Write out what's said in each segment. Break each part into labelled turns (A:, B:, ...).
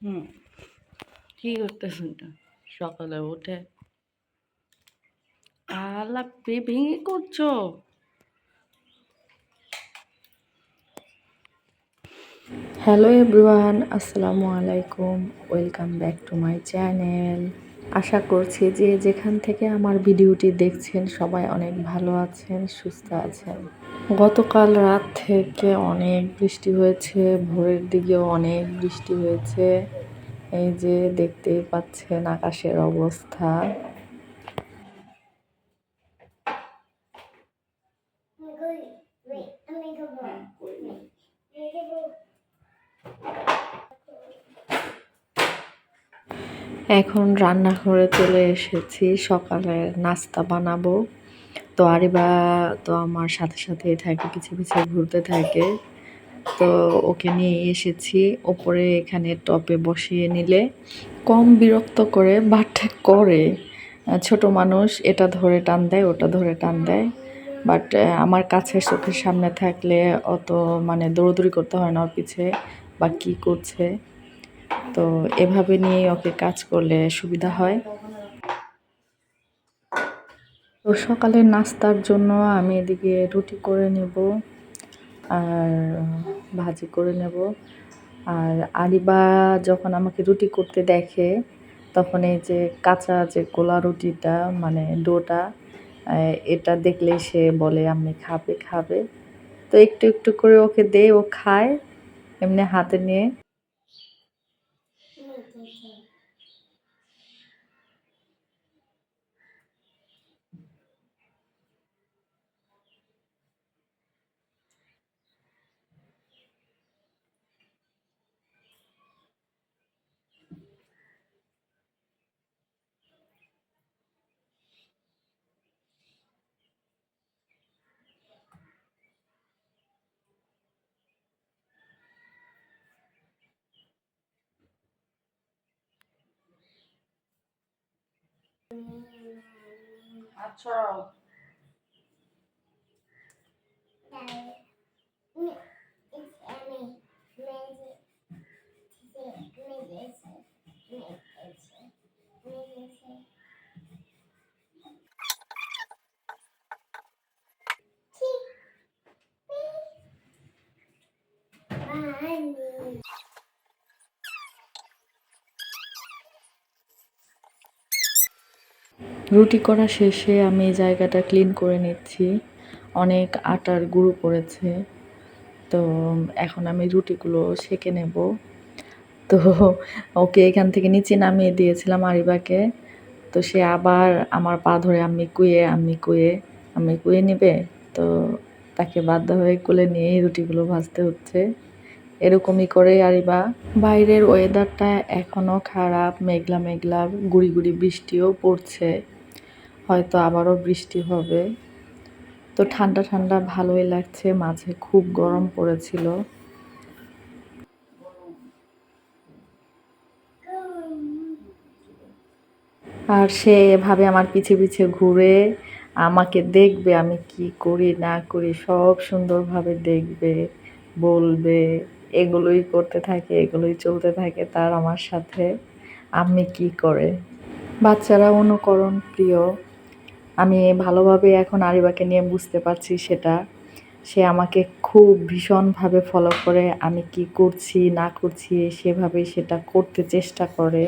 A: হুম, কি করতেছেন এটা? সকালে উঠে আলাপি ভেঙে করছো?
B: হ্যালো এভরিওয়ান, আসসালামু আলাইকুম। Welcome back to my channel. আশা করছি যে যেখান থেকে আমার ভিডিওটি দেখছেন সবাই অনেক ভালো আছেন, সুস্থ আছেন। গতকাল রাত থেকে অনেক বৃষ্টি হয়েছে, ভোরের দিকেও অনেক বৃষ্টি হয়েছে। এই যে দেখতেই পাচ্ছেন আকাশের অবস্থা। এখন রান্নাঘরে চলে এসেছি, সকালের নাস্তা বানাবো। তো আরিবা তো আমার সাথে সাথেই থাকে, পিছে পিছে ঘুরতে থাকে। তো ওকে নিয়ে এসেছি ওপরে, এখানে টপে বসিয়ে নিলে কম বিরক্ত করে, বাট করে। ছোট মানুষ এটা ধরে টান দেয়, ওটা ধরে টান দেয়। বাট আমার কাছে চোখের সামনে থাকলে অত মানে দৌড়দৌড়ি করতে হয় না ওর পিছে বা কী করছে। তো এভাবে নিয়ে ওকে কাজ করলে সুবিধা হয়। তো সকালের নাস্তার জন্য আমি এদিকে রুটি করে নেব আর ভাজি করে নেব। আর আরিবা যখন আমাকে রুটি করতে দেখে তখন এই যে কাঁচা যে গোলা রুটিটা মানে ডোটা, এটা দেখলে সে বলে আমি খাবে খাবে। তো একটু একটু করে ওকে দেই, ও খায় এমনি হাতে নিয়ে।
A: আচ্ছা,
B: রুটি করা শেষে আমি এই জায়গাটা ক্লিন করে নিচ্ছি, অনেক আটার গুঁড়ো পড়েছে। তো এখন আমি রুটিগুলো সেঁকে নেব। তো ওকে এখান থেকে নিচে নামিয়ে দিয়েছিলাম আরিবাকে। তো সে আবার আমার পা ধরে আমি কুয়ে নেবে। তো তাকে বাধ্য হয়ে কোলে নিয়েই রুটিগুলো ভাজতে হচ্ছে। এরকমই করে আরিবা। বাইরের ওয়েদারটা এখনও খারাপ, মেঘলা মেঘলা, গুড়ি গুড়ি বৃষ্টিও পড়ছে, হয়তো আবারও বৃষ্টি হবে। তো ঠান্ডা ঠান্ডা ভালোই লাগছে, মাঝে খুব গরম পড়েছিল। আর সে এভাবে আমার পিছে পিছে ঘুরে আমাকে দেখবে, আমি কি করি না করি সব সুন্দরভাবে দেখবে, বলবে। এগুলোই করতে থাকে, এগুলোই চলতে থাকে তার আমার সাথে। আমি কি করে, বাচ্চারা অনুকরণ প্রিয়। আমি ভালোভাবে এখন আরিবাকে নিয়ে বুঝতে পারছি সেটা। সে আমাকে খুব ভীষণভাবে ফলো করে, আমি কি করছি না করছি সেভাবেই সেটা করতে চেষ্টা করে।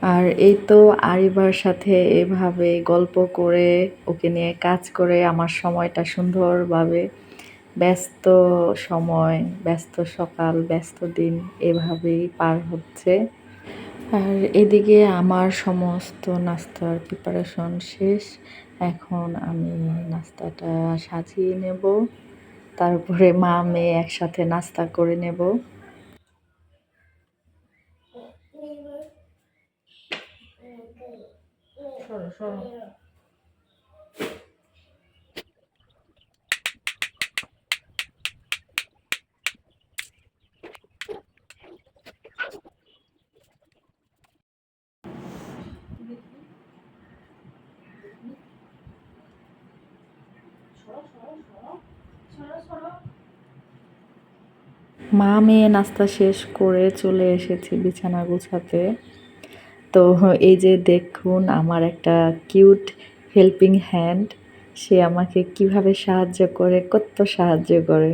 B: আর এই তো আরিবার সাথে এভাবে গল্প করে, ওকে নিয়ে কাজ করে আমার সময়টা সুন্দরভাবে, ব্যস্ত সময়, ব্যস্ত সকাল, ব্যস্ত দিন এভাবেই পার হচ্ছে। আর এদিকে আমার সমস্ত নাস্তার প্রিপারেশন শেষ। এখন আমি নাস্তাটা সাজিয়ে নেব, তারপরে মা মেয়ে একসাথে নাস্তা করে নেব।
A: সরো সরো।
B: মা মেয়ে নাস্তা শেষ করে চলে এসেছি বিছানা গোছাতে। তো এই যে দেখুন আমার একটা কিউট হেল্পিং হ্যান্ড, সে আমাকে কিভাবে সাহায্য করে, কত সাহায্য করে।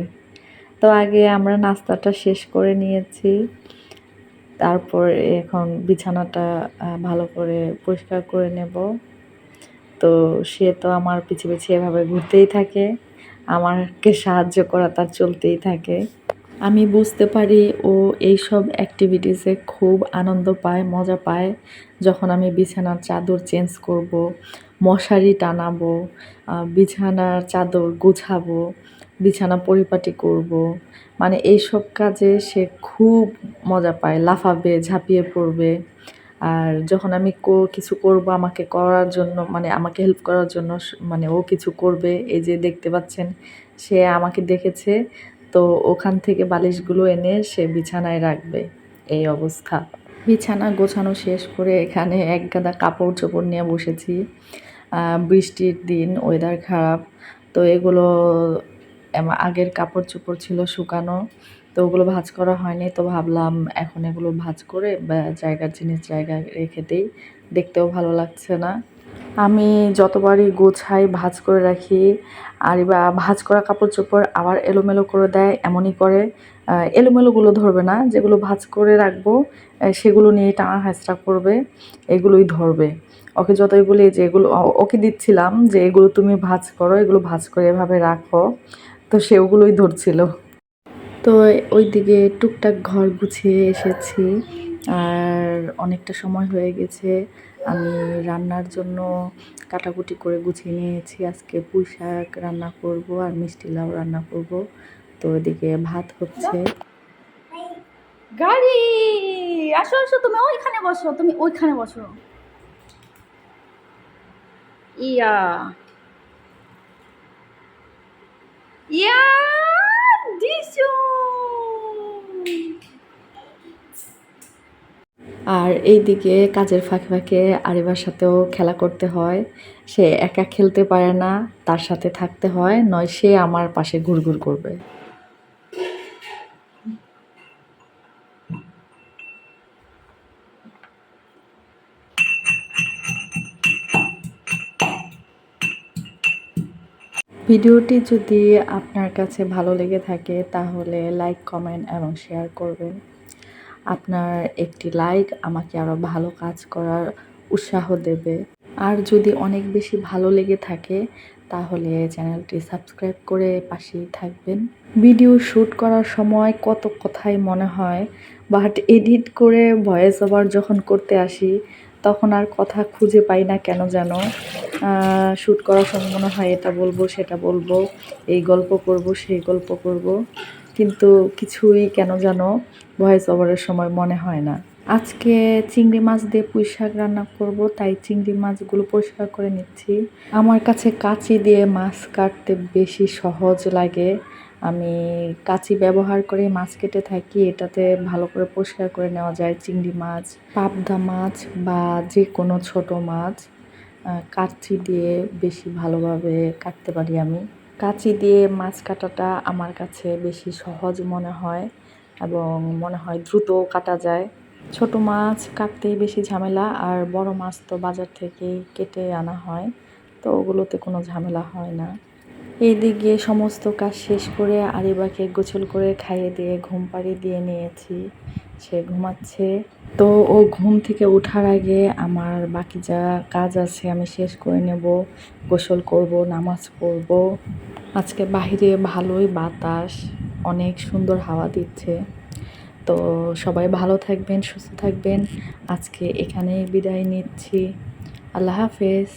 B: তো আগে আমরা নাস্তাটা শেষ করে নিয়েছি, তারপর এখন বিছানাটা ভালো করে পরিষ্কার করে নেব। তো সে তো আমার পিছে পিছে এভাবে ঘুরতেই থাকে, আমাকে সাহায্য করা তার চলতেই থাকে। আমি বুঝতে পারি ও এইসব অ্যাক্টিভিটিসে খুব আনন্দ পায়, মজা পায়। যখন আমি বিছানার চাদর চেঞ্জ করব, মশারি টানাবো, বিছানার চাদর গোছাবো, বিছানা পরিপাটি করব, মানে এইসব কাজে সে খুব মজা পায়, লাফাবে, ঝাঁপিয়ে পড়বে। আর যখন আমি কিছু করব আমাকে করার জন্য, মানে আমাকে হেল্প করার জন্য, মানে ও কিছু করবে, এই যে দেখতে পাচ্ছেন সে আমাকে দেখেছে, তো ওখান থেকে বালিশগুলো এনে সে বিছানায় রাখবে, এই অবস্থা। বিছানা গোছানো শেষ করে এখানে এক গাদা কাপড় চোপড় নিয়ে বসেছি। বৃষ্টির দিন, ওয়েদার খারাপ, তো এগুলো আগের কাপড় চোপড় ছিল শুকানো, তো ওগুলো ভাঁজ করা হয়নি। তো ভাবলাম এখন এগুলো ভাঁজ করে জায়গার জিনিস জায়গায় রেখে দিই, দেখতেও ভালো লাগছে না। আমি যতবারই গোছাই ভাঁজ করে রাখি, আর বা ভাঁজ করা কাপড় চোপড় আবার এলোমেলো করে দেয়, এমনই করে। এলোমেলোগুলো ধরবে না, যেগুলো ভাঁজ করে রাখবো সেগুলো নিয়ে টানা হেঁচড়া করবে, এগুলোই ধরবে। ওকে যতই বলি যে এগুলো, ওকে দিচ্ছিলাম যে এগুলো তুমি ভাঁজ করো, এগুলো ভাঁজ করে এভাবে রাখো, তো সে ওগুলোই ধরছিল। তো ওইদিকে টুকটাক ঘর গুছিয়ে এসেছি, আর অনেকটা সময় হয়ে গেছে। আমি রান্নার জন্য কাটাকুটি করে গুছিয়ে নিয়েছি। আজকে পুঁই শাক রান্না করব আর মিষ্টি লাউ রান্না করব। তো ওইদিকে ভাত হচ্ছে।
A: গাড়ি, আসো আসো, তুমি ওইখানে বসো, তুমি ওইখানে বসো। ইয়া ইয়া দিশু।
B: আর এইদিকে কাজের ফাঁকে ফাঁকে আরিবার সাথেও খেলা করতে হয়। সে একা খেলতে পারে না, তার সাথে থাকতে হয়, নয় সে আমার পাশে ঘুরঘুর করবে। ভিডিওটি যদি আপনার কাছে ভালো লেগে থাকে তাহলে লাইক, কমেন্ট এবং শেয়ার করবেন। আপনার একটি লাইক আমাকে আরও ভালো কাজ করার উৎসাহ দেবে। আর যদি অনেক বেশি ভালো লেগে থাকে তাহলে চ্যানেলটি সাবস্ক্রাইব করে পাশেই থাকবেন। ভিডিও শ্যুট করার সময় কত কথাই মনে হয়, বাট এডিট করে ভয়েস ওভার যখন করতে আসি তখন আর কথা খুঁজে পাই না কেন যেন। শ্যুট করার সময় মনে হয় এটা বলবো, সেটা বলবো, এই গল্প করব, সেই গল্প করব, কিন্তু কিছুই কেন যেন ভয়েস ওভারের সময় মনে হয় না। আজকে চিংড়ি মাছ দিয়ে পুঁই শাক রান্না করব, তাই চিংড়ি মাছগুলো পরিষ্কার করে নিচ্ছি। আমার কাছে কাঁচি দিয়ে মাছ কাটতে বেশি সহজ লাগে। আমি কাঁচি ব্যবহার করে মাছ কেটে থাকি, এটাতে ভালো করে পরিষ্কার করে নেওয়া যায়। চিংড়ি মাছ, পাবদা মাছ বা যে কোনো ছোট মাছ কাঁচি দিয়ে বেশি ভালোভাবে কাটতে পারি আমি। কাঁচি দিয়ে মাছ কাটাটা আমার কাছে বেশি সহজ মনে হয় এবং মনে হয় দ্রুত কাটা যায়। ছোট মাছ কাটতেই বেশি ঝামেলা, আর বড় মাছ তো বাজার থেকেই কেটে আনা হয়, তো ওগুলোতে কোনো ঝামেলা হয় না। এইদিকে সমস্ত কাজ শেষ করে আরিবাকে গোসল করে খাইয়ে দিয়ে ঘুম পাড়িয়ে দিয়ে নিয়েছি, সে ঘুমাচ্ছে। তো ও ঘুম থেকে ওঠার আগে আমার বাকি যা কাজ আছে আমি শেষ করে নেব, গোসল করব, নামাজ পড়ব। আজকে বাহিরে ভালোই বাতাস, অনেক সুন্দর হাওয়া দিচ্ছে। তো সবাই ভালো থাকবেন, সুস্থ থাকবেন। আজকে এখানেই বিদায় নিচ্ছি। আল্লাহ হাফেজ।